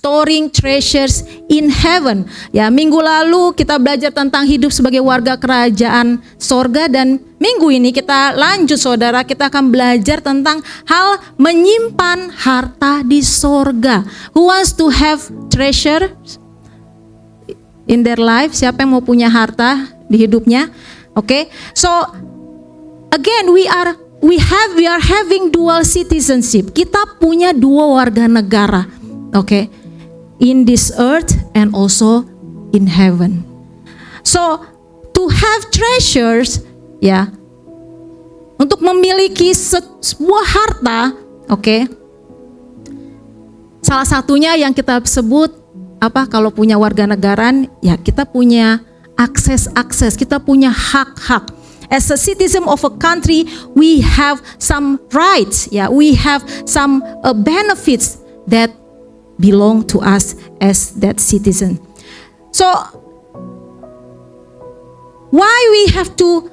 storing treasures in heaven. Ya, minggu lalu kita belajar tentang hidup sebagai warga kerajaan sorga, dan minggu ini kita lanjut saudara, kita akan belajar tentang hal menyimpan harta di sorga. Who wants to have treasure in their life? Siapa yang mau punya harta di hidupnya? Okay, so again we are having dual citizenship. Kita punya dua warga negara, okay, in this earth and also in heaven. So to have treasures, ya, untuk memiliki sebuah harta, okay, salah satunya yang kita sebut apa? Kalau punya warga negaraan, ya kita punya akses, kita punya hak-hak. As a citizen of a country, we have some rights, we have some benefits that belong to us as that citizen. So, why we have to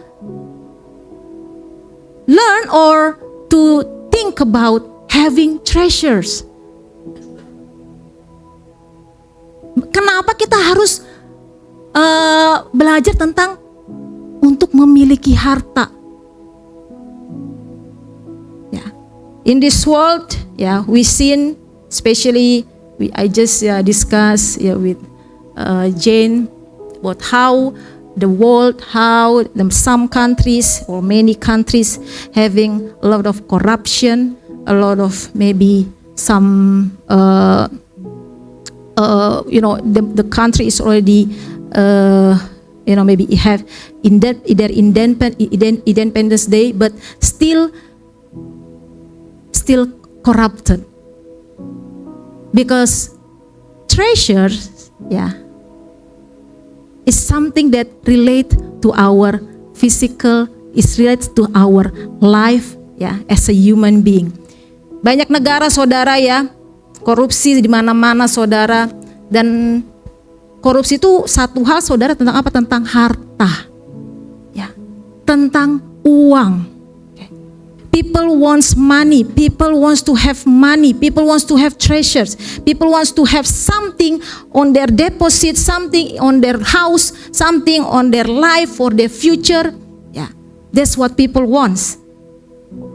learn or to think about having treasures? Kenapa kita harus belajar tentang untuk memiliki harta? In this world, we seen, especially I just discuss with Jane about how the world, how some countries or many countries having a lot of corruption, a lot of maybe some the country is already maybe have their Independence Day, but still corrupted, because treasures is something that relate to our physical, is related to our life as a human being. Banyak negara saudara korupsi di mana-mana saudara, dan korupsi itu satu hal saudara tentang apa? Tentang harta, tentang uang. People wants money, people wants to have money, people wants to have treasures, people wants to have something on their deposit, something on their house, something on their life for their future. That's what people wants.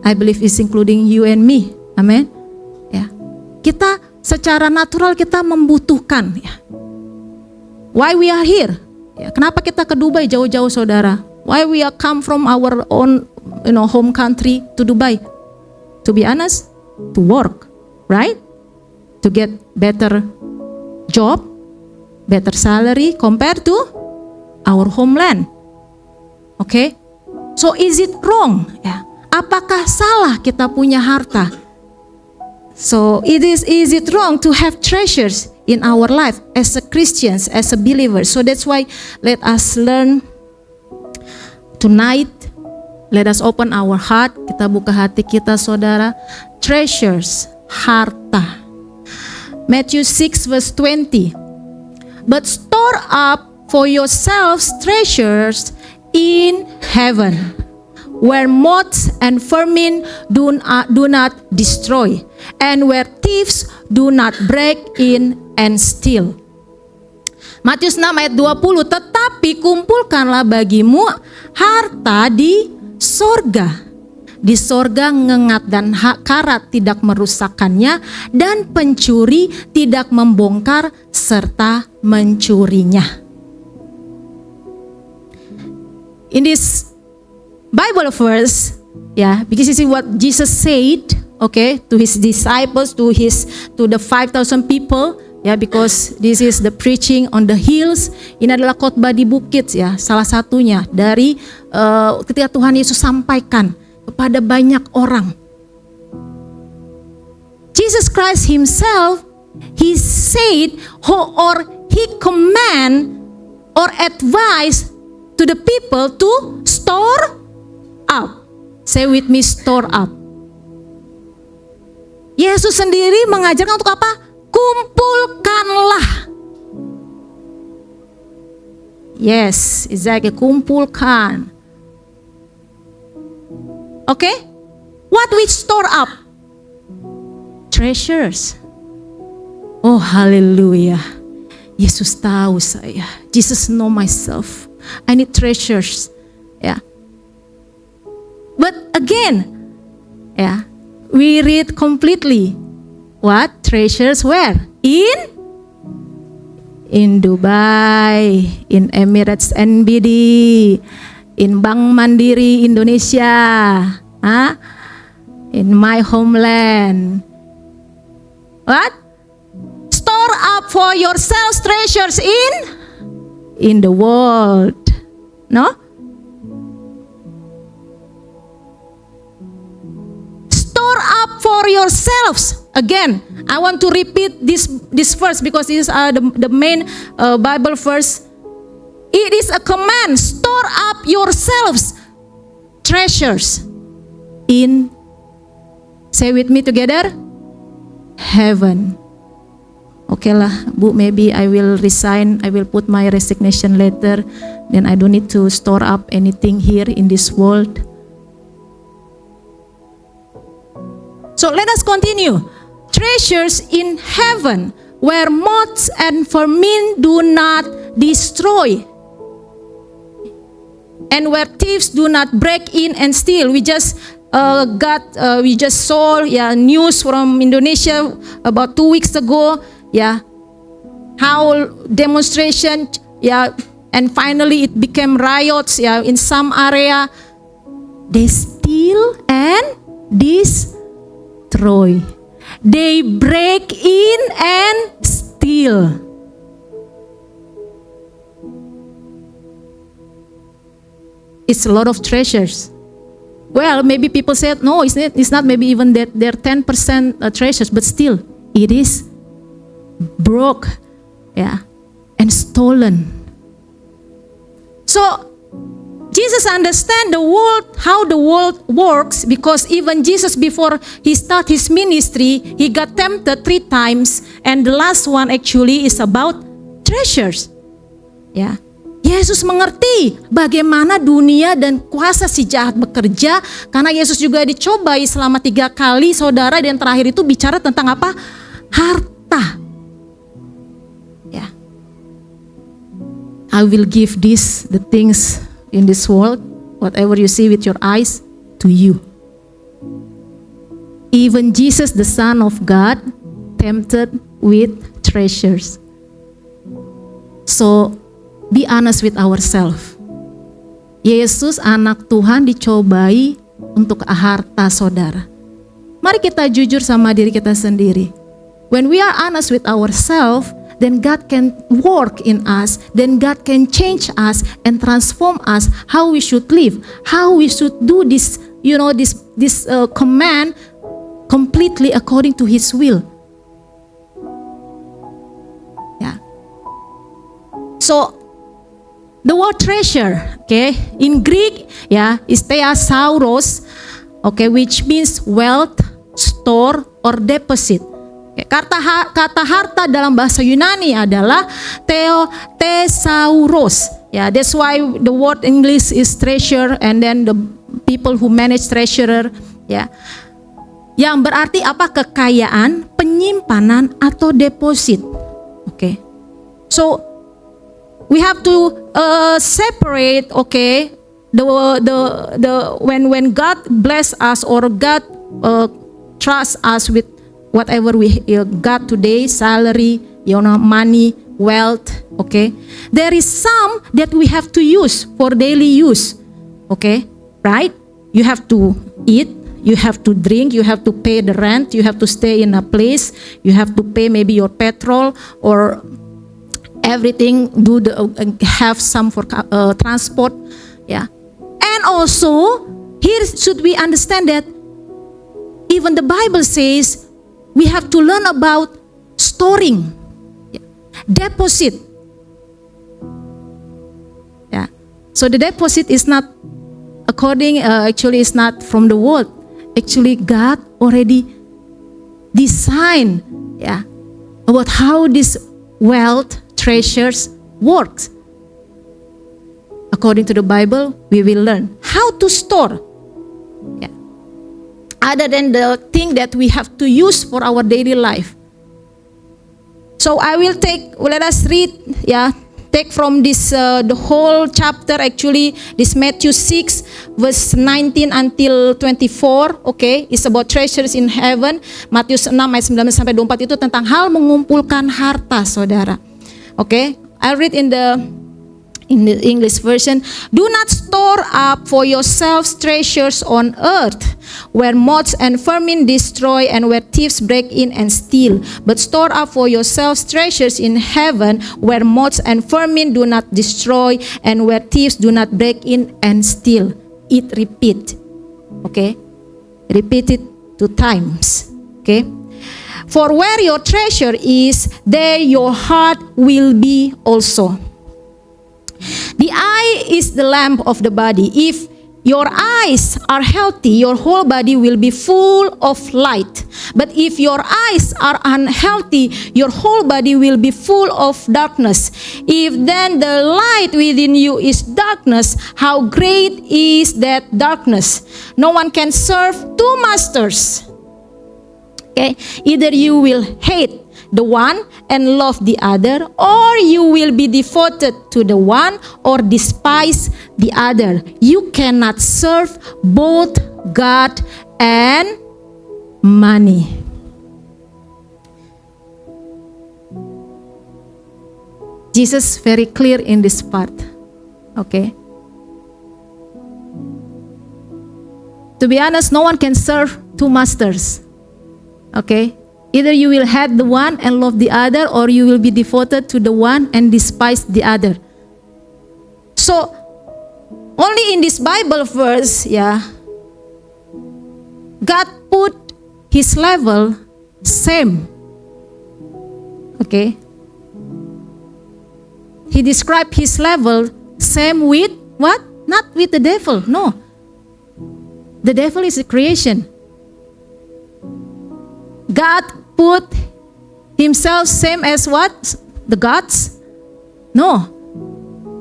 I believe it's including you and me. Amen. Kita secara natural kita membutuhkan. Why we are here? Kenapa kita ke Dubai jauh-jauh saudara? Why we are come from our own home country to Dubai? To be honest, to work, right? To get better job, better salary compared to our homeland. Okay? So is it wrong? Apakah salah kita punya harta? So is it wrong to have treasures in our life as a Christians, as a believer? So that's why let us learn tonight. Let us open our heart. Kita buka hati kita saudara. Treasures, harta. Matthew 6 verse 20. But store up for yourselves treasures in heaven, where moths and vermin do not destroy, and where thieves do not break in and steal. Matius 6 ayat 20, tetapi kumpulkanlah bagimu harta di sorga. Di sorga ngengat dan karat tidak merusakkannya, dan pencuri tidak membongkar serta mencurinya. In this Bible verse, because you see what Jesus said, to his disciples, to the 5,000 people, because this is the preaching on the hills. Ini adalah khotbah di bukit, salah satunya dari ketika Tuhan Yesus sampaikan kepada banyak orang. Jesus Christ himself, he said, or he command or advise to the people to store up. Say with me, store up. Yesus sendiri mengajarkan untuk apa? Kumpulkanlah. Yes, exactly, kumpulkan. Okay? What we store up? Treasures. Oh haleluya. Yesus tahu saya. Jesus know myself. I need treasures. Ya. But again, ya, we read completely. What treasures where? In Dubai, in Emirates NBD, in Bank Mandiri Indonesia, in my homeland. What? Store up for yourselves treasures in the world. No? Store up for yourselves. Again, I want to repeat this verse because this is the main Bible verse. It is a command. Store up yourselves treasures in, say with me together, heaven. Okay lah, Bu, maybe I will resign. I will put my resignation letter. Then I don't need to store up anything here in this world. So let us continue. Treasures in heaven, where moths and vermin do not destroy, and where thieves do not break in and steal. We just saw news from Indonesia about 2 weeks ago. How demonstration, and finally it became riots, in some area. They steal and destroy. They break in and steal. It's a lot of treasures. Well, maybe people said, no, it's not maybe even that they're 10% treasures, but still, it is broke, and stolen. So, Jesus understands the world, how the world works, because even Jesus, before he started his ministry, he got tempted 3 times, and the last one actually is about treasures. Yesus mengerti bagaimana dunia dan kuasa si jahat bekerja, karena Yesus juga dicobai selama 3 kali, saudara, dan terakhir itu bicara tentang apa? Harta. I will give the things in this world, whatever you see with your eyes, to you. Even Jesus, the Son of God, tempted with treasures. So, be honest with ourselves. Yesus, anak Tuhan, dicobai untuk harta, saudara. Mari kita jujur sama diri kita sendiri. When we are honest with ourselves, then God can work in us, then God can change us and transform us how we should live, how we should do this, this command completely according to His will. So the word treasure, in Greek, is theosauros, which means wealth, store, or deposit. Kata harta dalam bahasa Yunani adalah theosauros. That's why the word English is treasure, and then the people who manage treasurer, yang berarti apa? Kekayaan, penyimpanan, atau deposit. So we have to separate, when God bless us or God trust us with whatever we got today, salary, money, wealth, there is some that we have to use for daily use, right? You have to eat, you have to drink, you have to pay the rent, you have to stay in a place, you have to pay maybe your petrol or everything, have some for transport, And also, here should we understand that even the Bible says we have to learn about storing, deposit. So the deposit is not actually it's not from the world. Actually, God already designed, about how this wealth, treasures works. According to the Bible, we will learn how to store. Other than the thing that we have to use for our daily life. So let us read, take from this, the whole chapter actually, this Matthew 6, verse 19 until 24, okay, is about treasures in heaven. Matius 6 ayat 19 sampai 24 itu tentang hal mengumpulkan harta, saudara. Okay, I'll read in the English version. Do not store up for yourselves treasures on earth, where moths and vermin destroy and where thieves break in and steal. But store up for yourselves treasures in heaven, where moths and vermin do not destroy and where thieves do not break in and steal. It repeat. Okay? Repeat it 2 times. Okay? For where your treasure is, there your heart will be also. The eye is the lamp of the body. If your eyes are healthy, your whole body will be full of light. But if your eyes are unhealthy, your whole body will be full of darkness. If then the light within you is darkness, how great is that darkness? No one can serve 2 masters. Okay? Either you will hate the one and love the other, or you will be devoted to the one or despise the other. You cannot serve both God and money. Jesus very clear in this part. Okay. To be honest, no one can serve 2 masters. Okay. Either you will hate the one and love the other, or you will be devoted to the one and despise the other. So, only in this Bible verse, God put His level same. Okay? He described His level same with what? Not with the devil, no. The devil is a creation. God put Himself same as what? The gods? No.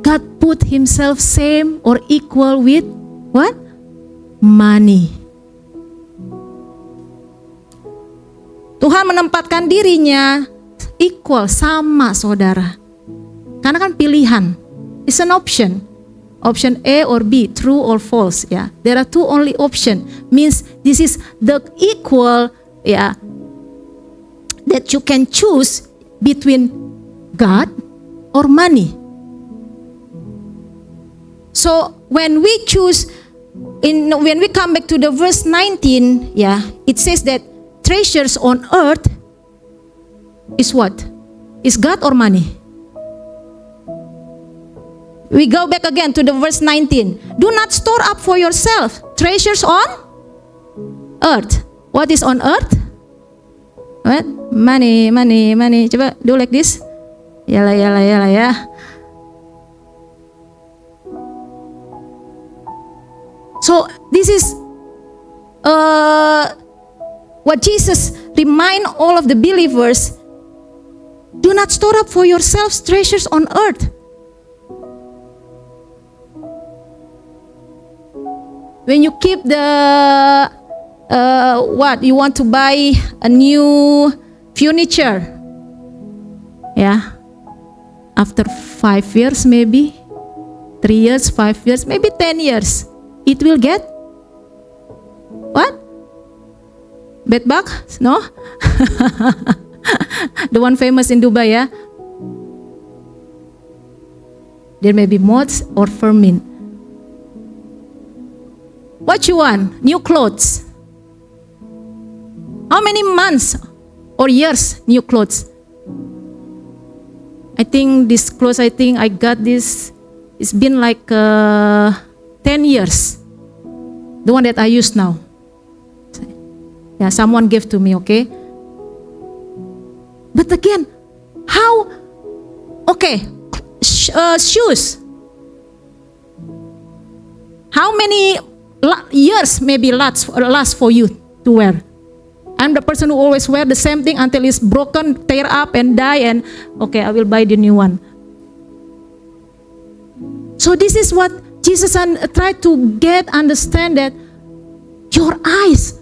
God put Himself same or equal with what? Money. Tuhan menempatkan dirinya equal, sama, saudara. Karena kan pilihan. It's an option. Option A or B, true or false. There are 2 only option. Means this is the equal, that you can choose between God or money. So when we choose, when we come back to the verse 19, it says that treasures on earth is what? Is God or money? We go back again to the verse 19. Do not store up for yourself treasures on earth. What is on earth? What? Money. Coba do like this. Yalah. So this is what Jesus remind all of the believers. Do not store up for yourselves treasures on earth. When you keep the what you want to buy a new furniture, after 5 years, maybe 3 years, 5 years, maybe 10 years, it will get what? Bed bug? No? The one famous in Dubai, there may be moths or vermin. What you want? New clothes. How many months or years new clothes? I think this clothes, I got this, it's been like 10 years. The one that I use now. Someone gave to me, okay? But again, how? Okay, shoes. How many years maybe last for you to wear? I'm the person who always wear the same thing until it's broken, tear up and die, and okay, I will buy the new one. So this is what Jesus tried to understand, that your eyes,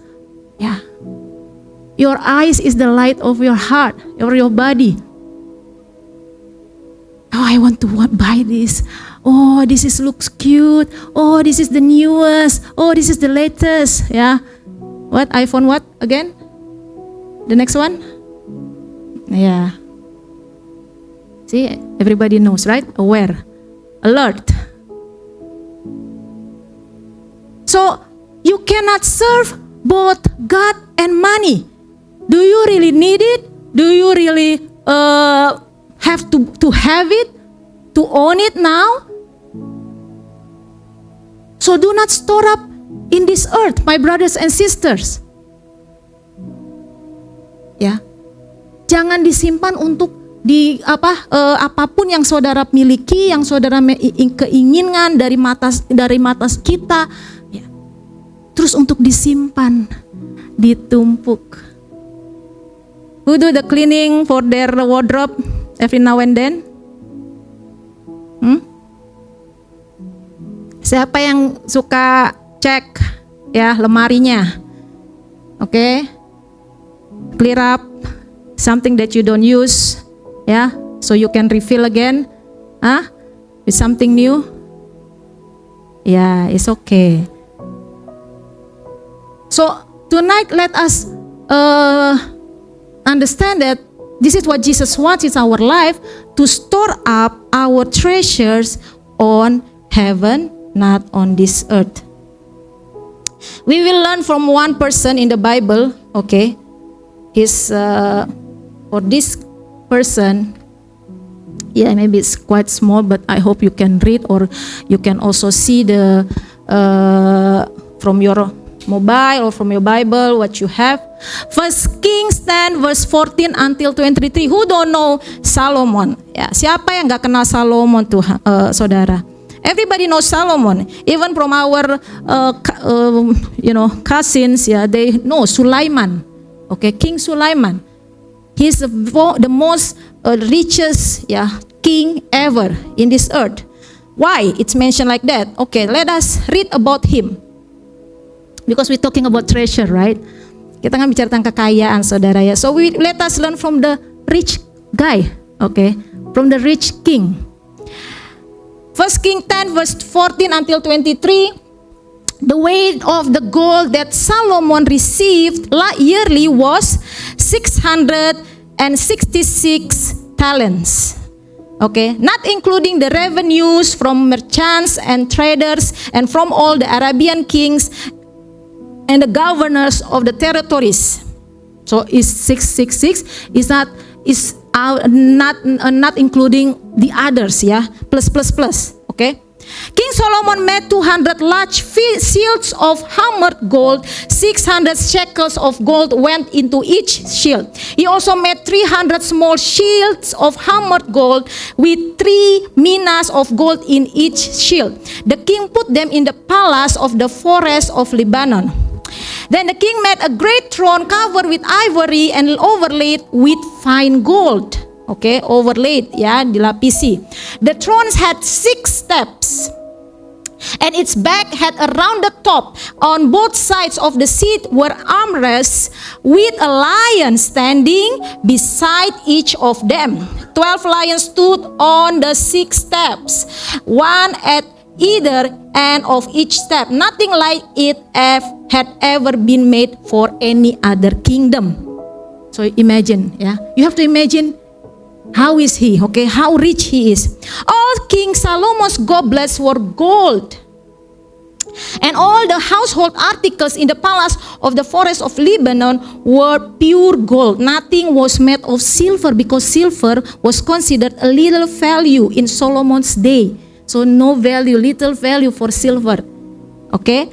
your eyes is the light of your heart or your body. Oh, I want to buy this. Oh, looks cute. Oh, this is the newest. Oh, this is the latest. Yeah. What? iPhone what again? The next one? Yeah. See, everybody knows, right? Aware. Alert. So, you cannot serve both God and money. Do you really need it? Do you really have to have it? To own it now? So do not store up in this earth, my brothers and sisters. Ya. Jangan disimpan untuk apapun yang saudara miliki, yang saudara keinginan dari mata kita, ya. Terus untuk disimpan, ditumpuk. Who do the cleaning for their wardrobe every now and then? Siapa yang suka cek ya lemarinya? Oke. Clear up something that you don't use, ya, so you can refill again, with something new. Yeah, it's okay. So tonight let us understand that this is what Jesus wants in our life, to store up our treasures on heaven, not on this earth. We will learn from one person in the Bible, okay? For this person, yeah, maybe it's quite small, but I hope you can read, or you can also see from your mobile or from your Bible what you have. First Kings 10 verse 14 until 23. Who don't know Solomon? Ya, siapa yang nggak kenal Solomon tuh, saudara? Everybody knows Solomon. Even from our cousins, yeah, they know Sulaiman. Okay, King Sulaiman. He's the most richest, king ever in this earth. Why it's mentioned like that? Okay, let us read about him. Because we're talking about treasure, right? Kita kan bicara tentang kekayaan, saudara ya. So let us learn from the rich guy, okay? From the rich king. First King 10 verse 14 until 23. The weight of the gold that Solomon received yearly was 666 talents. Okay, not including the revenues from merchants and traders and from all the Arabian kings and the governors of the territories. So is 666 is not including the others, yeah, plus. Okay. King Solomon made 200 large shields of hammered gold. 600 shekels of gold went into each shield. He also made 300 small shields of hammered gold with 3 minas of gold in each shield. The king put them in the palace of the forest of Lebanon. Then the king made a great throne covered with ivory and overlaid with fine gold. Okay, overlaid, ya, dilapisi. The throne had 6 steps, and its back had a rounded top. On both sides of the seat were armrests with a lion standing beside each of them. 12 lions stood on the 6 steps, one at either end of each step. Nothing like it had ever been made for any other kingdom. So imagine, yeah, you have to imagine how is he, okay, how rich he is. All King Solomon's goblets were gold, and all the household articles in the palace of the forest of Lebanon were pure gold. Nothing was made of silver, because silver was considered a little value in Solomon's day. So no value, little value for silver. Okay.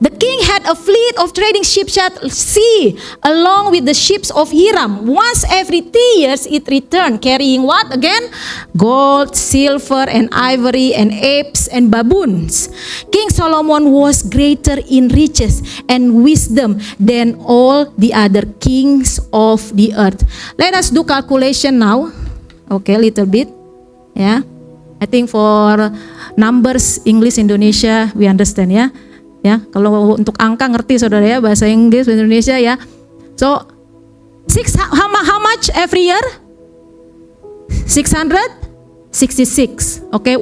The king had a fleet of trading ships at sea, along with the ships of Hiram. Once every 3 years it returned, carrying what again? Gold, silver, and ivory, and apes and baboons. King Solomon was greater in riches and wisdom than all the other kings of the earth. Let us do calculation now. Okay, little bit. Yeah, I think for numbers, English, Indonesia, we understand, ya. Ya, kalau untuk angka ngerti saudara ya, bahasa Inggris, bahasa Indonesia ya. So, how much every year? 666. Okay.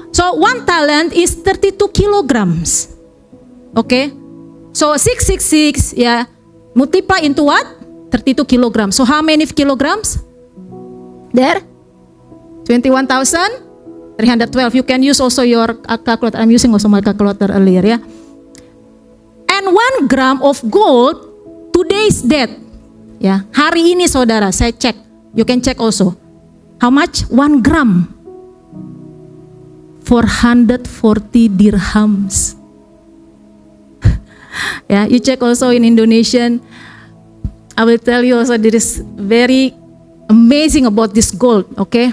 So 1 talent is 32 kilograms. Okay. So 666 multiply into what? 32 kilograms. So how many kilograms? There? 21,312. You can use also your calculator. I'm using also my calculator earlier, yeah. And 1 gram of gold today's date. Ya, hari ini saudara, saya cek. You can check also. How much? 1 gram. 440 dirhams. Yeah, you check also in Indonesian. I will tell you also this is very amazing about this gold, okay?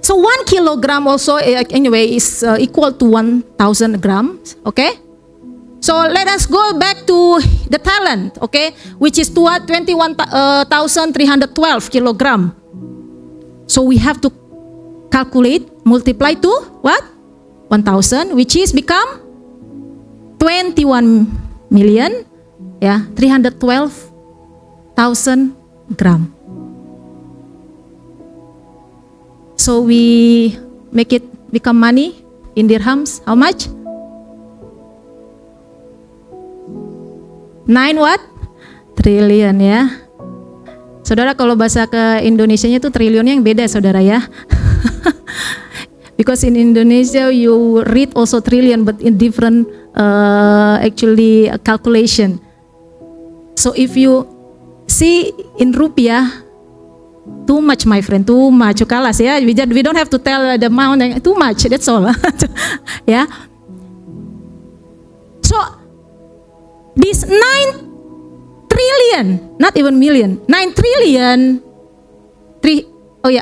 So 1 kilogram also anyway is equal to 1,000 grams, okay? So let us go back to the talent, okay, which is 21,312 kilogram. So we have to calculate, multiply to what? 1,000, which is become 21 million, 312,000 gram. So we make it become money in dirhams. How much? 9 what? Trillion ya. Saudara kalau bahasa ke Indonesianya itu trilionnya yang beda saudara ya. Because in Indonesia you read also trillion but in different actually calculation. So if you see in rupiah, too much my friend, too much. Kalas ya. We don't have to tell the amount, too much. That's all. Ya. So this 9 trillion, not even million, 9 trillion, billion,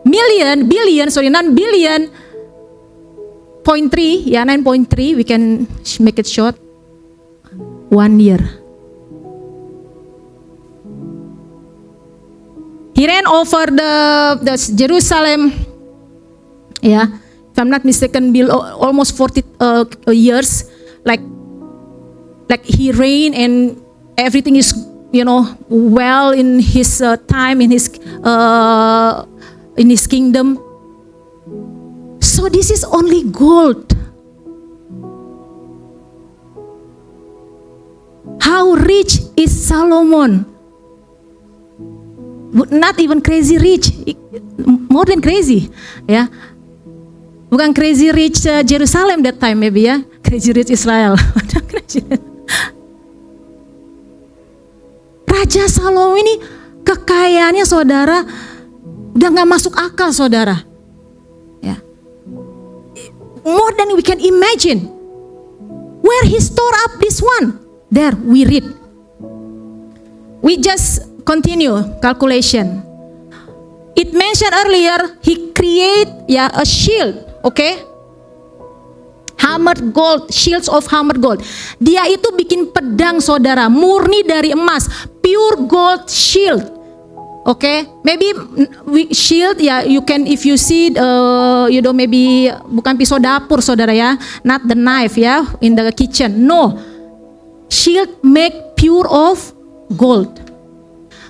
9 billion, 9.3, we can make it short, 1 year. He ran over the Jerusalem, if I'm not mistaken, almost 40 years, like he reigned and everything is well in his time in his kingdom. So this is only gold. How rich is Solomon? Not even crazy rich, more than crazy, ya. Bukan crazy rich Jerusalem that time maybe ya, crazy rich Israel. Raja Salomo ini kekayaannya saudara udah nggak masuk akal saudara, ya. More than we can imagine. Where he store up this one? There we read. We just continue calculation. It mentioned earlier he create a shield, okay? Hammered gold, shields of hammered gold. Dia itu bikin pedang saudara, murni dari emas, pure gold shield. Okay, maybe shield you can if you see maybe bukan pisau dapur saudara ya, not the knife in the kitchen. No, shield make pure of gold.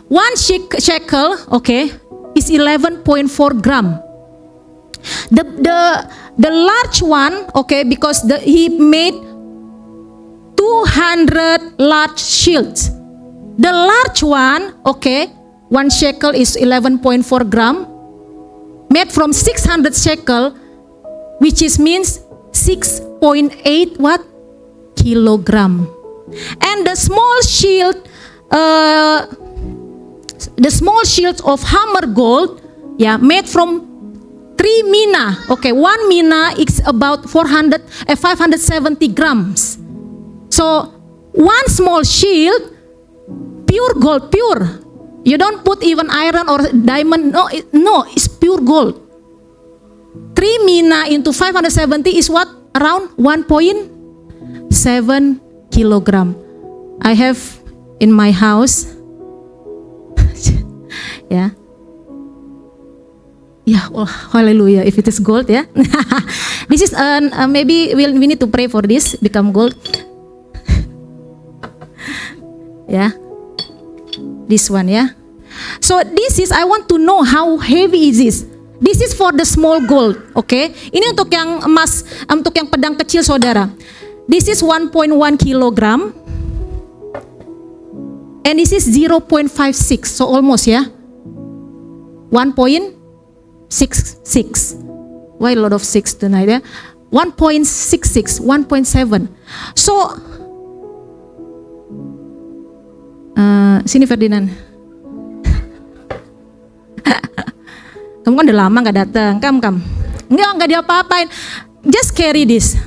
1 shekel, okay, is 11.4 gram. The large one, okay, because he made 200 large shields. The large one, okay, 1 shekel is 11.4 gram, made from 600 shekel, which means 6.8 what? Kilogram. And the small shield, shields of hammer gold, made from 3 mina. Okay, 1 mina is about 570 grams. So 1 small shield, pure gold, pure. You don't put even iron or diamond. No, it's pure gold. 3 mina into 570 is what? Around 1.7 kilogram. I have in my house. Yeah. Oh, hallelujah. If it is gold, this is maybe we need to pray for this become gold. This one, So this is, I want to know how heavy is this. This is for the small gold, okay? Ini untuk yang emas, untuk yang pedang kecil saudara. This is 1.1 kilogram. And this is 0.56, so almost ya. 1.66. Why a lot of 6 tonight ya? 1.66, 1.7. So, sini Ferdinand. Kamu kan udah lama gak datang, kam. Enggak diapa-apain. Just carry this.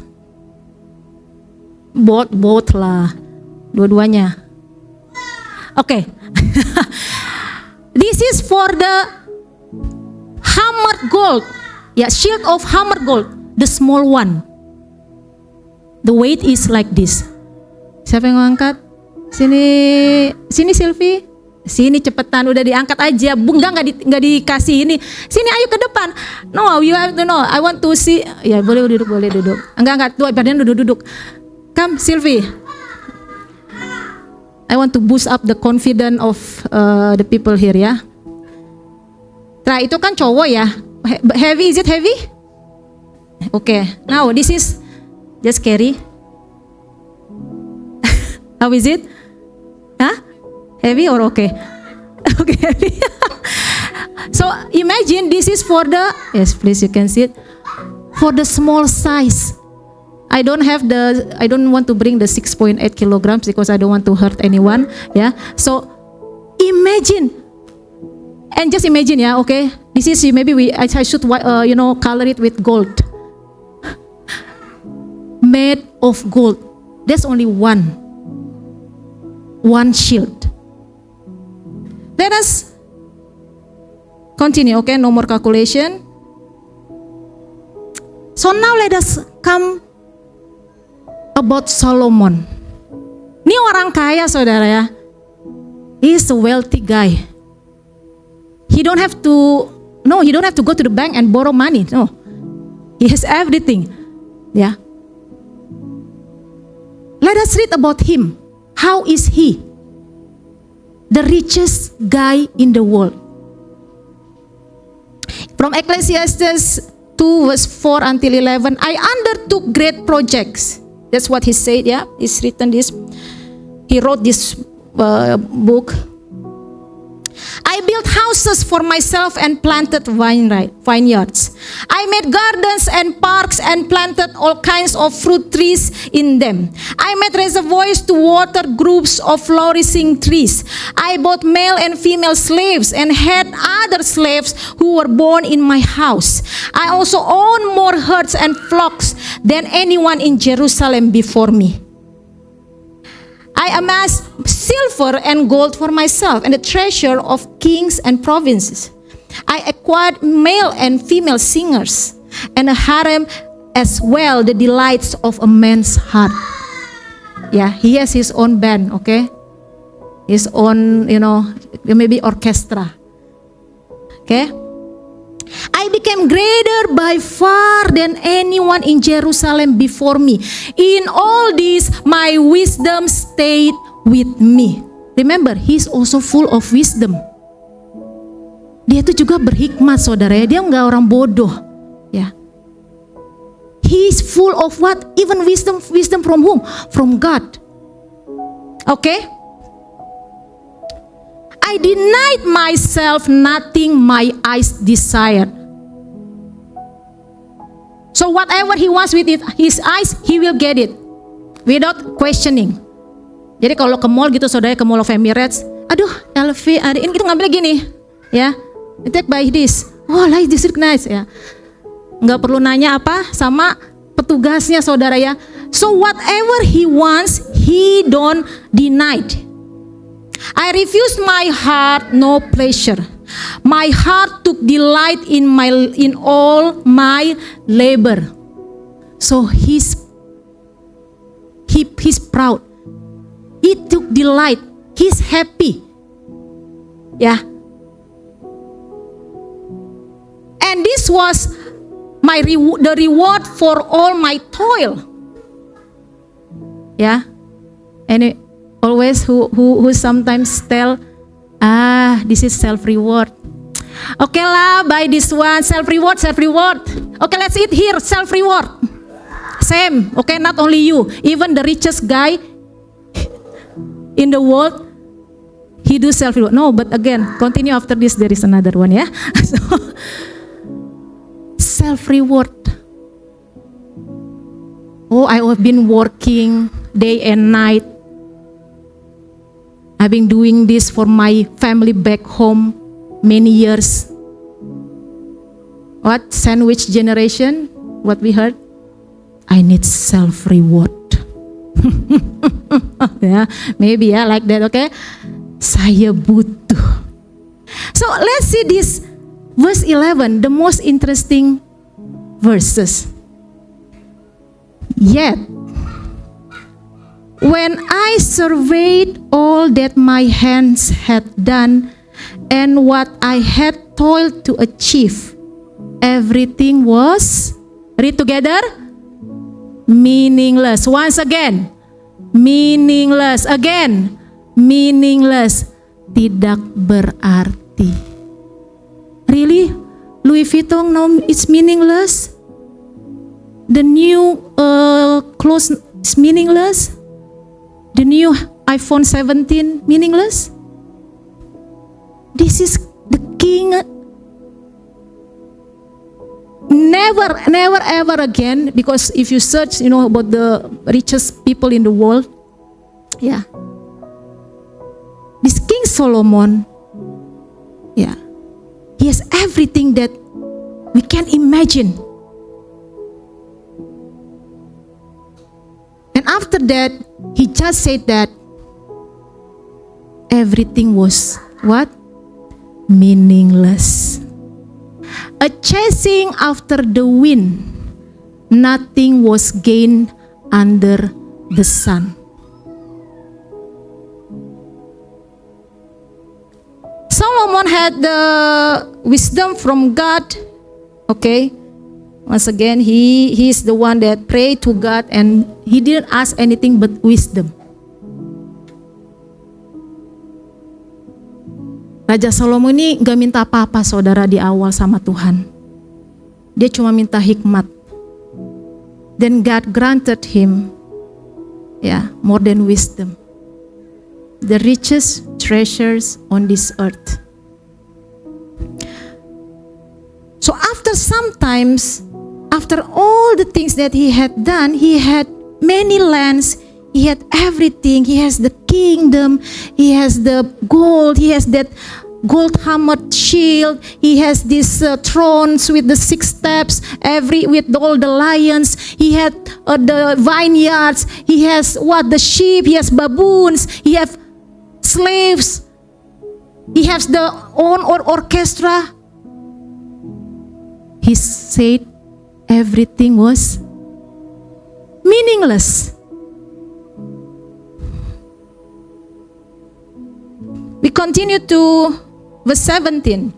Both lah, dua-duanya. Oke. This is for the hammered gold. Ya, shield of hammered gold, the small one. The weight is like this. Siapa yang ngangkat? Sini Sylvie. Sini cepetan, udah diangkat aja. Bung nggak dikasih ini. Sini ayo ke depan. No, you have to know. I want to see. Ya boleh duduk. Enggak. Tuh, badan duduk. Come Sylvie. I want to boost up the confidence of the people here ya. Nah itu kan cowok ya. Heavy, is it heavy? Okay. Now this is just carry. How is it? Huh? Heavy or okay? Okay, heavy. So imagine this is for the, yes please you can see it, for the small size. I don't want to bring the 6.8 kilograms because I don't want to hurt anyone. Yeah. So imagine, and just imagine, yeah. Okay. This is maybe I should color it with gold. Made of gold. There's only one shield. Let us continue, okay? No more calculation. So now let us come about Solomon. Ini orang kaya saudara ya. He is a wealthy guy. He don't have to go to the bank and borrow money. No. He has everything. Yeah. Let us read about him. How is he? The richest guy in the world. From Ecclesiastes 2 verse 4 until 11, I undertook great projects. That's what he said, yeah. He's written this. He wrote this book. I built houses for myself and planted vineyards. I made gardens and parks and planted all kinds of fruit trees in them. I made reservoirs to water groups of flourishing trees. I bought male and female slaves and had other slaves who were born in my house. I also owned more herds and flocks than anyone in Jerusalem before me. I amassed silver and gold for myself and the treasure of kings and provinces. I acquired male and female singers and a harem as well, the delights of a man's heart. Yeah, he has his own band, okay? His own, maybe orchestra. Okay? I became greater by far than anyone in Jerusalem before me. In all this, my wisdom stayed with me. Remember, he's also full of wisdom. Dia itu juga berhikmat, saudara ya. Dia nggak orang bodoh, ya. He's full of what? Even wisdom from whom? From God. Okay? I denied myself nothing my eyes desired. So whatever he wants with his eyes, he will get it without questioning. Jadi kalau ke mall gitu, saudara, ke Mall of Emirates, aduh, LV, ada ini, kita ngambil gini, ya. Take by this. Oh, like this is nice, ya. Nggak perlu nanya apa sama petugasnya, saudara ya. So whatever he wants, he don't deny. I refused my heart no pleasure. My heart took delight in all my labor. So he's proud. He took delight. He's happy. Yeah. And this was the reward for all my toil. Yeah. And always who sometimes tell, This is self-reward. Okay lah, buy this one, self-reward. Okay, let's eat here, self-reward. Same, okay, not only you. Even the richest guy in the world, he do self-reward. No, but again, continue after this, there is another one, yeah. So, self-reward. Oh, I have been working day and night. I've been doing this for my family back home many years. What? Sandwich generation? What we heard? I need self-reward. Yeah, maybe like that, okay? Saya butuh. So let's see this verse 11, the most interesting verses. Yet, when I surveyed all that my hands had done and what I had toiled to achieve, everything was, read together, meaningless. Once again, meaningless. Again, meaningless. Tidak berarti. Really? Louis Vuitton now it's meaningless? The new clothes is meaningless? The new iPhone 17 meaningless? This is the king. Never ever again, because if you search, about the richest people in the world, yeah, this King Solomon, yeah, he has everything that we can imagine. And after that, he just said that everything was what? Meaningless. A chasing after the wind, nothing was gained under the sun. Solomon had the wisdom from God. Okay, once again, he is the one that prayed to God and he didn't ask anything but wisdom. Raja Salomo ini gak minta apa-apa saudara di awal sama Tuhan. Dia cuma minta hikmat. Then God granted him more than wisdom. The richest treasures on this earth. So after all the things that he had done, he had many lands, he had everything, he has the kingdom, he has the gold, he has that gold hammered shield, he has these thrones with the 6 steps, with all the lions, he had the vineyards, he has the sheep, he has baboons, he has slaves, he has the own orchestra. He said everything was meaningless. We continue to verse 17.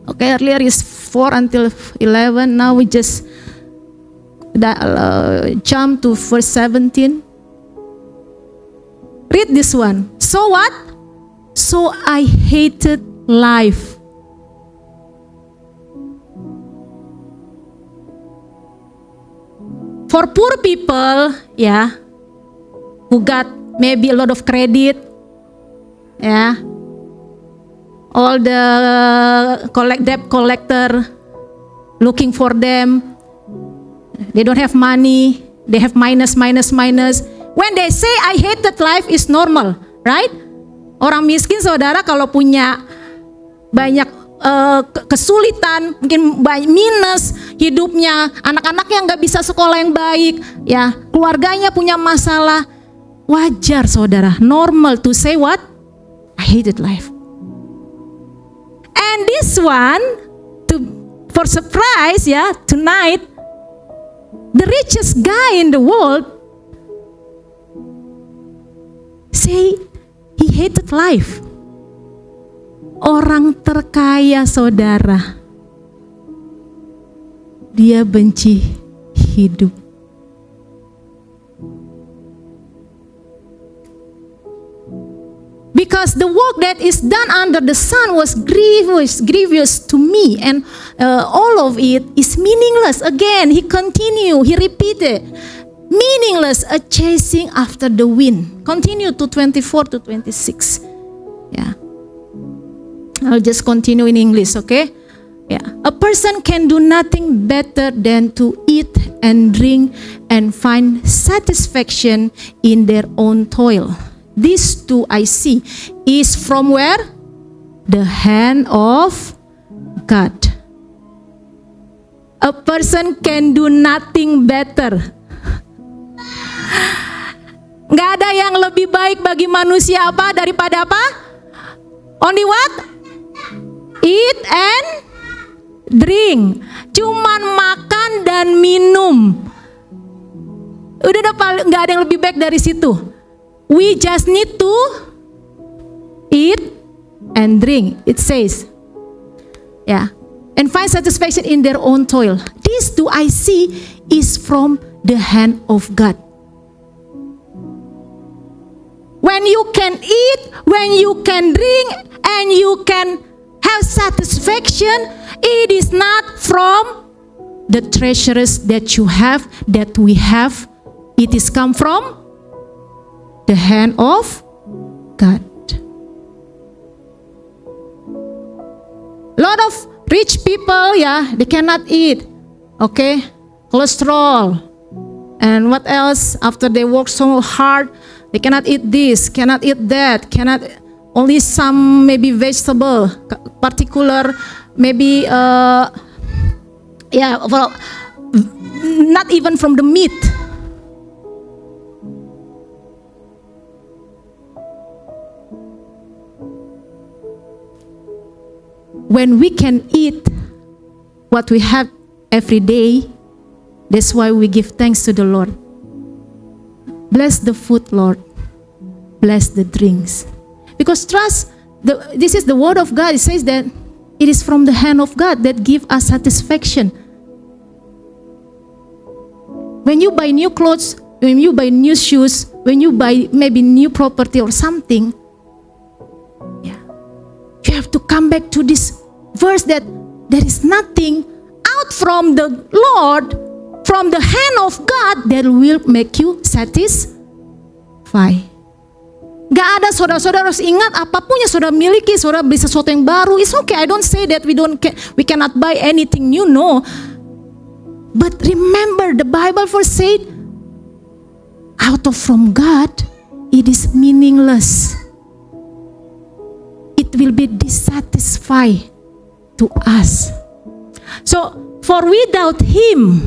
Okay, earlier is 4 until 11. Now we just jump to verse 17. Read this one. So what? So I hated life. For poor people, who got maybe a lot of credit, all the debt collector looking for them, they don't have money, they have minus. When they say I hated life is normal, right? Orang miskin saudara kalau punya banyak kesulitan, mungkin minus hidupnya, anak-anaknya nggak bisa sekolah yang baik, keluarganya punya masalah, wajar saudara, normal to say what? I hated life. And this one, for surprise, tonight, the richest guy in the world say he hated life. Orang terkaya saudara, dia benci hidup. Because the work that is done under the sun was grievous to me, and all of it is meaningless. Again, he continued, he repeated, meaningless, a chasing after the wind. Continue to 24 to 26. Yeah. I'll just continue in English, okay? Yeah. A person can do nothing better than to eat and drink and find satisfaction in their own toil. These two I see is from where? The hand of God. A person can do nothing better. Gak ada yang lebih baik bagi manusia apa daripada apa? Only what? Eat and drink. Cuman makan dan minum. Udah gak ada yang lebih baik dari situ. We just need to eat and drink. It says, yeah, and find satisfaction in their own toil. These two I see is from the hand of God. When you can eat, when you can drink, and you can have satisfaction, it is not from the treasures that you have, that we have. It is come from the hand of God. Lot of rich people, yeah, they cannot eat. Okay, cholesterol, and what else? After they work so hard, they cannot eat this, cannot eat that, cannot only some maybe vegetable, particular maybe yeah, well, not even from the meat. When we can eat what we have every day, that's why we give thanks to the Lord. Bless the food, Lord. Bless the drinks. Because trust, this is the word of God. It says that it is from the hand of God that give us satisfaction. When you buy new clothes, when you buy new shoes, when you buy maybe new property or something, yeah, you have to come back to this verse that there is nothing out from the Lord, from the hand of God, that will make you satisfied. Gak ada, saudara-saudara harus ingat, apapun yang saudara miliki, saudara beli sesuatu yang baru, it's okay. I don't say that we cannot buy anything new, no. But remember, the Bible first said, out of from God, it is meaningless. It will be dissatisfied to us. So, for without Him,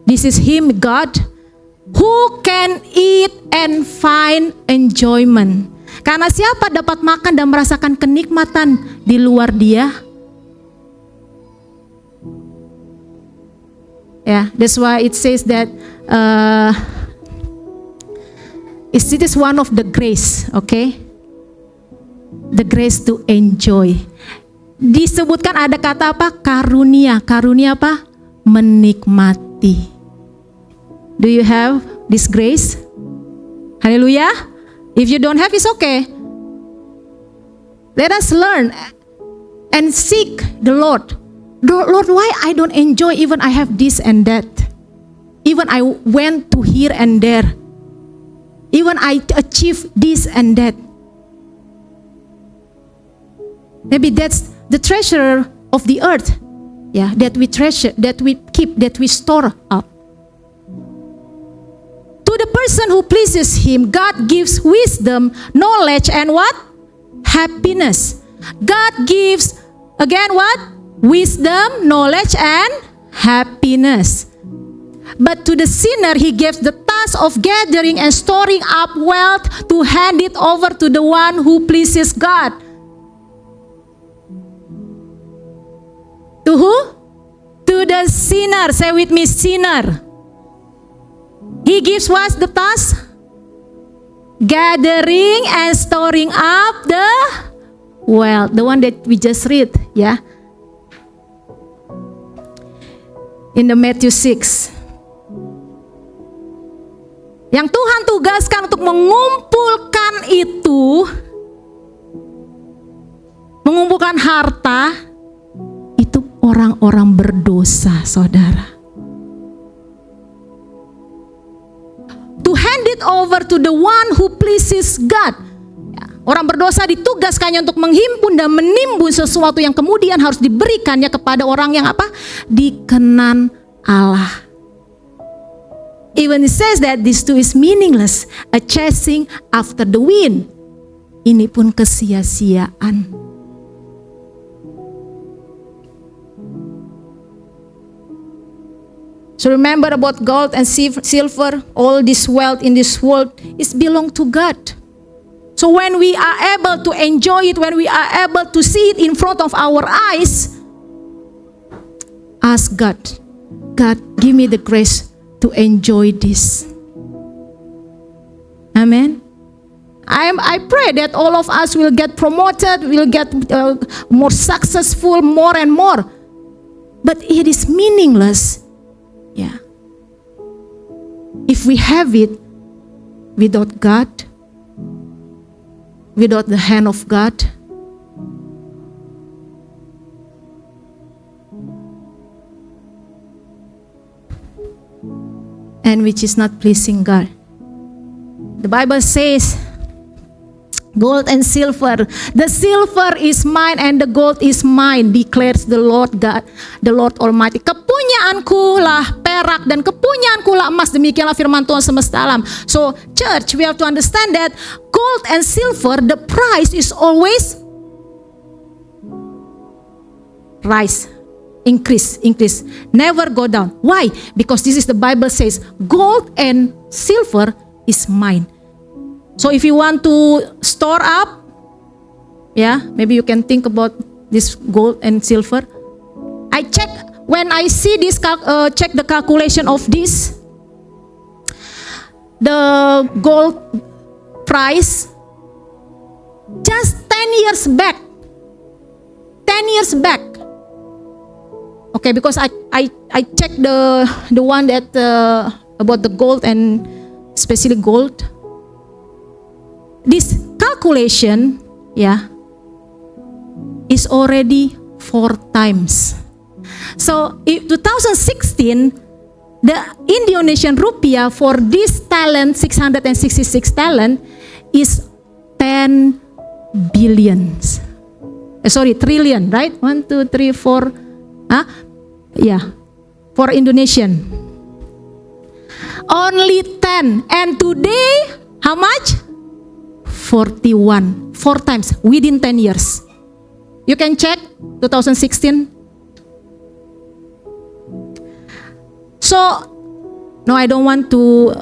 this is Him, God, who can eat and find enjoyment. Karena siapa dapat makan dan merasakan kenikmatan di luar Dia? Yeah, that's why it says that it is one of the grace, okay? The grace to enjoy. Disebutkan ada kata apa? Karunia. Karunia apa? Menikmati. Do you have this grace? Hallelujah. If you don't have, it's okay. Let us learn and seek the Lord. Lord, why I don't enjoy even I have this and that? Even I went to here and there. Even I achieve this and that. Maybe that's the treasure of the earth. Yeah, that we treasure, that we keep, that we store up. To the person who pleases Him, God gives wisdom, knowledge, and what? Happiness. God gives, again what? Wisdom, knowledge, and happiness. But to the sinner, He gives the task of gathering and storing up wealth to hand it over to the one who pleases God. To who? To the sinner. Say with me, sinner. He gives what the task? Gathering and storing up the wealth. The one that we just read, yeah. In the Matthew 6. Yang Tuhan tugaskan untuk mengumpulkan itu, mengumpulkan harta, itu orang-orang berdosa, saudara. To hand it over to the one who pleases God. Orang berdosa ditugaskannya untuk menghimpun dan menimbun sesuatu yang kemudian harus diberikannya kepada orang yang apa? Dikenan Allah. Even it says that this too is meaningless, a chasing after the wind. Ini pun kesia-siaan. So remember about gold and silver, all this wealth in this world is belong to God. So when we are able to enjoy it, when we are able to see it in front of our eyes, ask God, God, give me the grace to enjoy this. Amen. I pray that all of us will get promoted, will get more successful, more and more. But it is meaningless, yeah, if we have it without God, without the hand of God. And which is not pleasing God. The Bible says, gold and silver, the silver is mine and the gold is mine, declares the Lord God, the Lord Almighty. Kepunyaanku lah perak dan kepunyaanku lah emas, demikianlah firman Tuhan semesta alam. So church, we have to understand that gold and silver, the price is always rise. Increase, never go down. Why? Because this is the Bible says, gold and silver is mine. So if you want to store up, yeah, maybe you can think about this gold and silver. I check, when I see this, check the calculation of this, the gold price, just 10 years back, 10 years back. Okay, because I checked the one that about the gold and especially gold. This calculation, yeah, is already 4 times. So in 2016, the Indonesian rupiah for this talent, 666 talent, is 10 billions. Trillion, right? 1, 2, 3, 4. Yeah, for Indonesian. Only 10. And today, how much? 41. 4 times within 10 years. You can check 2016. So, no, I don't want to,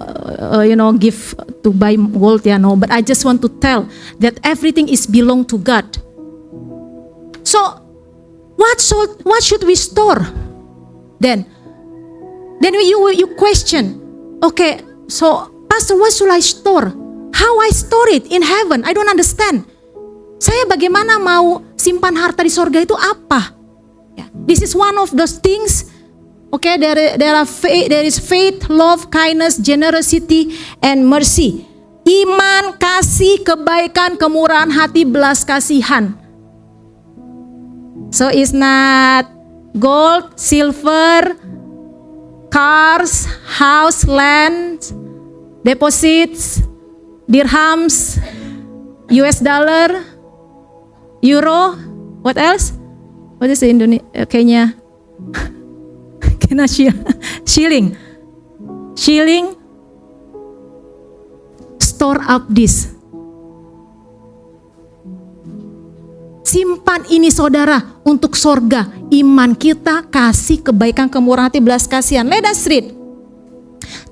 give to buy gold, no. But I just want to tell that everything is belong to God. So, what should we store? Then you question, okay, so Pastor, what should I store? How I store it in heaven? I don't understand. Saya bagaimana mau simpan harta di sorga itu apa? Yeah. This is one of those things. Okay, there is faith, love, kindness, generosity, and mercy. Iman, kasih, kebaikan, kemurahan hati, belas kasihan. So it's not gold, silver, cars, house, land, deposits, dirhams, US dollar, euro, what else? What is the Kenya? Kenya shilling. Store up this. Simpan ini saudara untuk sorga. Iman kita, kasih, kebaikan, kemurahan hati, belas kasihan. Let us read.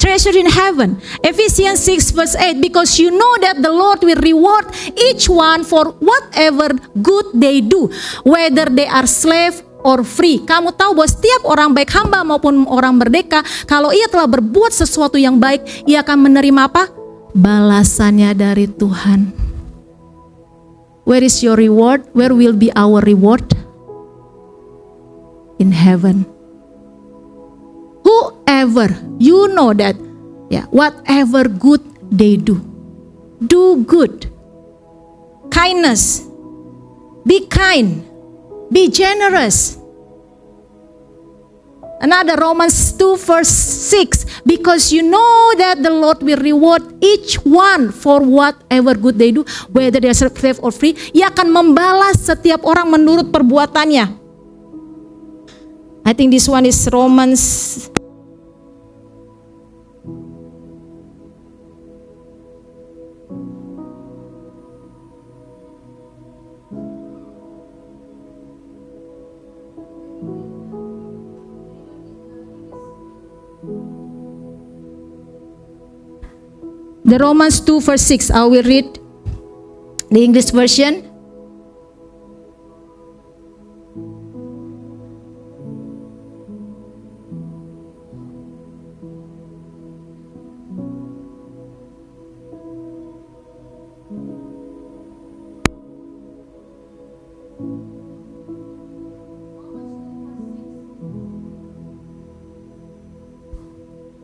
Treasure in heaven. Ephesians 6 verse 8. Because you know that the Lord will reward each one for whatever good they do, whether they are slave or free. Kamu tahu bahwa setiap orang baik, hamba maupun orang merdeka, kalau ia telah berbuat sesuatu yang baik, ia akan menerima apa? Balasannya dari Tuhan. Where is your reward? Where will be our reward? In heaven. Whoever, you know that Ya, whatever good they do. Do good. Kindness. Be kind. Be generous. Another Romans 2 verse 6. Because you know that the Lord will reward each one for whatever good they do, whether they are slave or free. Ia akan membalas setiap orang menurut perbuatannya. I think this one is Romans. The Romans 2 verse 6. I will read the English version.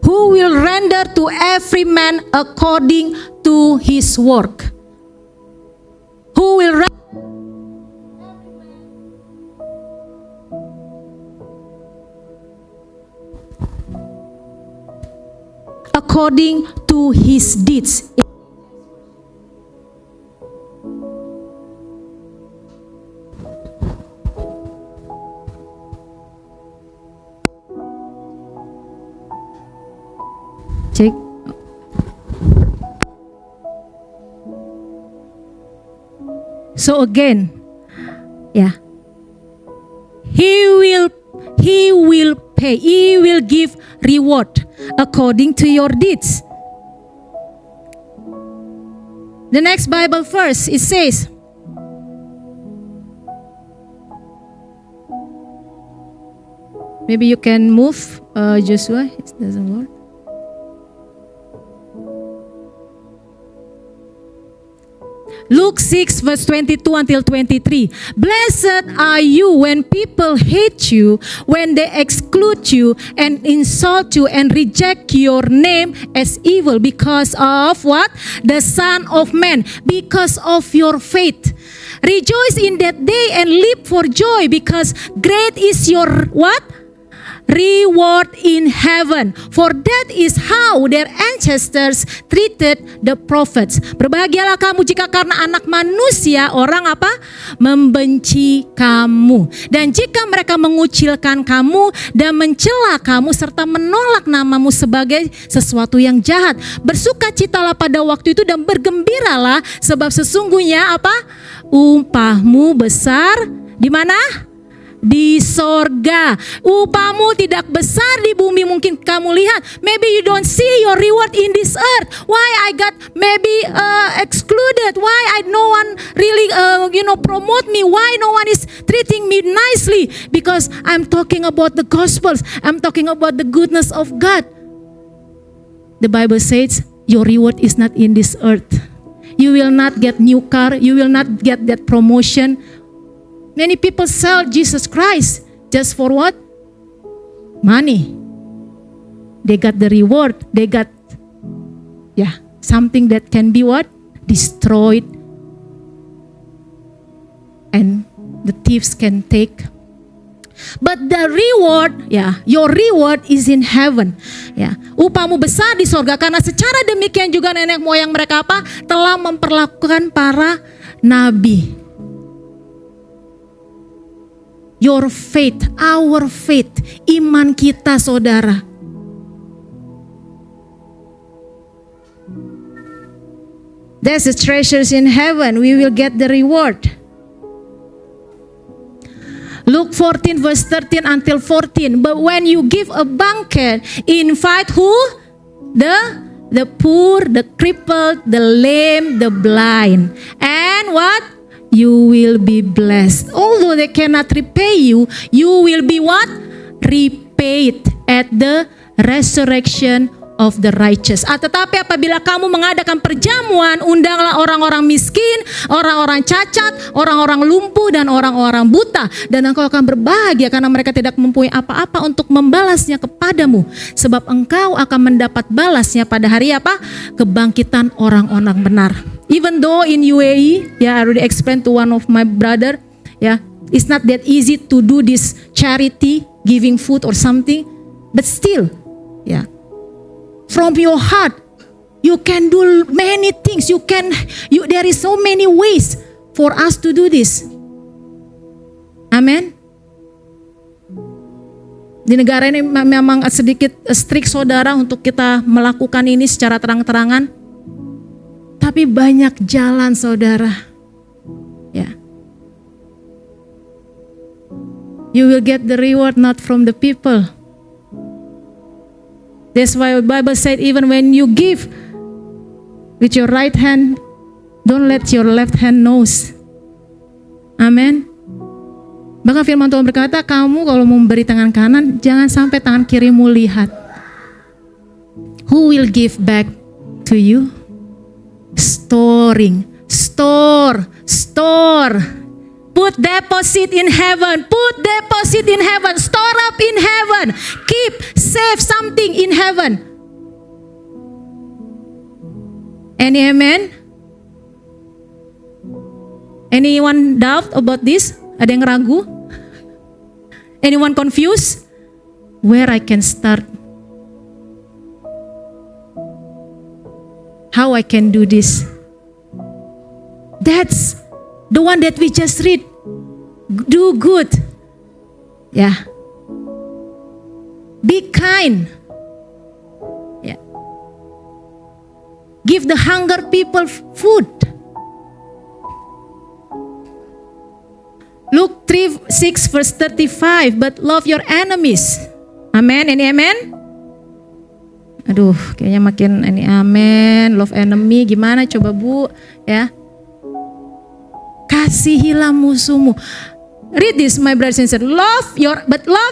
Who will render to every man according to his work. Who will render according to his deeds. Check. So again, yeah, he will pay. He will give reward according to your deeds. The next Bible verse, it says, maybe you can move, Joshua. It doesn't work. Luke 6 verse 22 until 23. Blessed are you when people hate you, when they exclude you and insult you and reject your name as evil because of what? The Son of Man, because of your faith. Rejoice in that day and leap for joy, because great is your what? Reward in heaven. For that is how their ancestors treated the prophets. Berbahagialah kamu jika karena anak manusia orang apa? Membenci kamu. Dan jika mereka mengucilkan kamu dan mencela kamu serta menolak namamu sebagai sesuatu yang jahat. Bersukacitalah pada waktu itu dan bergembiralah, sebab sesungguhnya apa? Upahmu besar di mana? Di sorga. Upahmu tidak besar di bumi mungkin kamu lihat. Maybe you don't see your reward in this earth. Why I got maybe excluded? Why no one really promote me? Why no one is treating me nicely? Because I'm talking about the gospels. I'm talking about the goodness of God. The Bible says your reward is not in this earth. You will not get new car. You will not get that promotion. Many people sell Jesus Christ just for what? Money. They got the reward. They got something that can be what? Destroyed. And the thieves can take. But the reward, your reward is in heaven. Upahmu besar di sorga, karena secara demikian juga nenek moyang mereka apa? Telah memperlakukan para nabi. Your faith, our faith, iman kita saudara. There's the treasures in heaven, we will get the reward. Luke 14 verse 13 until 14. But when you give a banquet, invite who? The poor, the crippled, the lame, the blind. And what? You will be blessed. Although they cannot repay you, you will be what? Repaid at the resurrection of the righteous. Tetapi apabila kamu mengadakan perjamuan, undanglah orang-orang miskin, orang-orang cacat, orang-orang lumpuh, dan orang-orang buta. Dan engkau akan berbahagia karena mereka tidak mempunyai apa-apa untuk membalasnya kepadamu. Sebab engkau akan mendapat balasnya pada hari apa? Kebangkitan orang-orang benar. Even though in UAE, I already explained to one of my brother, it's not that easy to do this charity, giving food or something, but still, from your heart, you can do many things. There is so many ways for us to do this. Amen. Di negara ini memang sedikit strict saudara untuk kita melakukan ini secara terang-terangan. Tapi banyak jalan saudara. You will get the reward not from the people. That's why the Bible said even when you give with your right hand, don't let your left hand knows. Amen. Bahkan firman Tuhan berkata, kamu kalau memberi tangan kanan, jangan sampai tangan kirimu lihat. Who will give back to you? Store. Put deposit in heaven. Store up in heaven. Save something in heaven. Any amen? Anyone doubt about this? Ada yang ragu? Anyone confused? Where I can start? How I can do this? That's the one that we just read. Do good. Be kind. Give the hunger people food. Luke 3:6 verse 35, but love your enemies. Amen. Ini amen? Aduh, kayaknya makin ini amen. Love enemy gimana coba Bu? Kasihilah musuhmu. Read this, my brothers and sisters. Love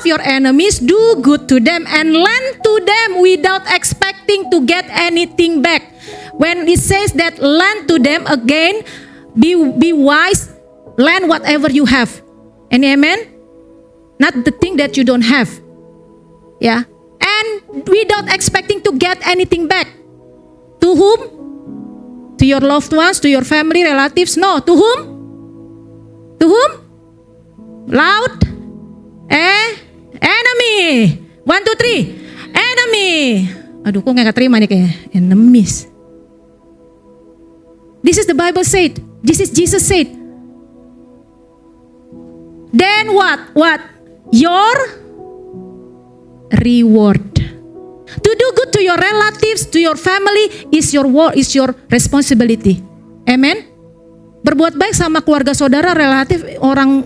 your enemies, do good to them, and lend to them without expecting to get anything back. When it says that lend to them, again, be wise, lend whatever you have. Any amen? Not the thing that you don't have. And without expecting to get anything back. To whom? To your loved ones, to your family, relatives? No. To whom? To whom? Loud. Enemy. 1, 2, 3. Enemy. Aduh, kok gak terima nih kayaknya. Enemies. This is the Bible said. This is Jesus said. Then what? Your reward. To do good to your relatives, to your family is your work, is your responsibility. Amen. Berbuat baik sama keluarga saudara, relatif, orang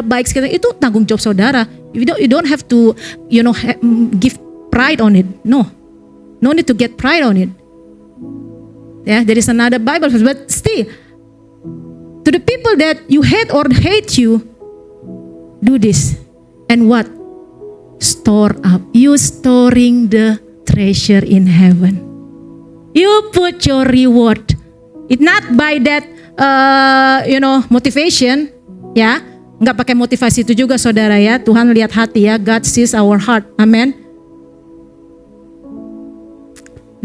baik sekitar itu tanggung jawab saudara. You don't have to, give pride on it. No need to get pride on it. There is another Bible verse, but still, to the people that you hate or hate you, do this. And what? Store up. You storing the treasure in heaven. You put your reward. It's not by that, motivation, Nggak pakai motivasi itu juga saudara ya. Tuhan lihat hati ya. God sees our heart. Amen.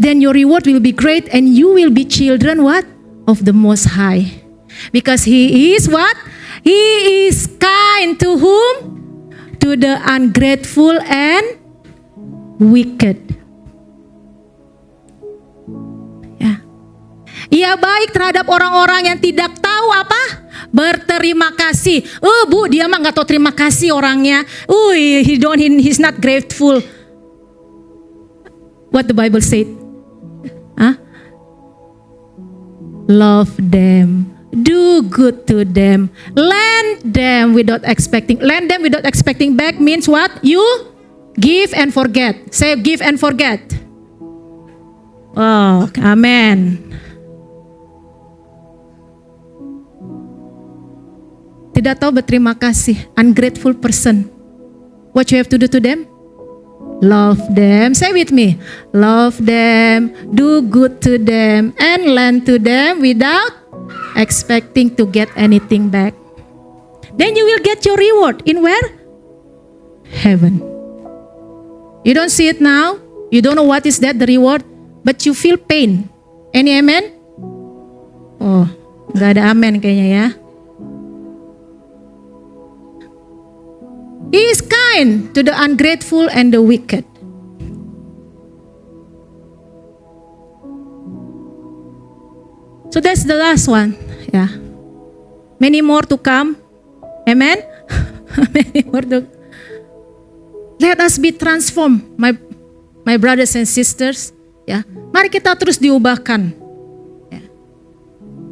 Then your reward will be great and you will be children what? Of the Most High. Because He is what? He is kind to whom? To the ungrateful and wicked. Ia baik terhadap orang-orang yang tidak tahu apa? Berterima kasih. Bu, dia mah nggak tahu terima kasih orangnya. He's not grateful. What the Bible said? Love them. Do good to them. Lend them without expecting. Lend them without expecting back means what? You give and forget. Say give and forget. Oh, amen. Tidak tahu berterima kasih. Ungrateful person. What you have to do to them? Love them. Say with me. Love them, do good to them, and lend to them without expecting to get anything back. Then you will get your reward in where? Heaven. You don't see it now. You don't know what is that, the reward. But you feel pain. Any amen? Oh, gak ada amen kayaknya ya. He is kind to the ungrateful and the wicked. So that's the last one. Yeah. Many more to come. Amen. Many more to. Let us be transformed, my brothers and sisters. Ya, mari kita terus diubahkan. Ya.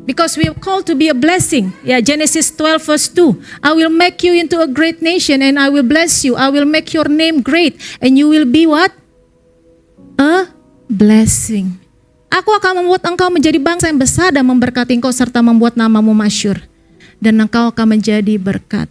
Because we are called to be a blessing. Ya, Genesis 12 verse 2. I will make you into a great nation and I will bless you. I will make your name great and you will be what? A blessing. Aku akan membuat engkau menjadi bangsa yang besar dan memberkati engkau serta membuat namamu masyhur. Dan engkau akan menjadi berkat.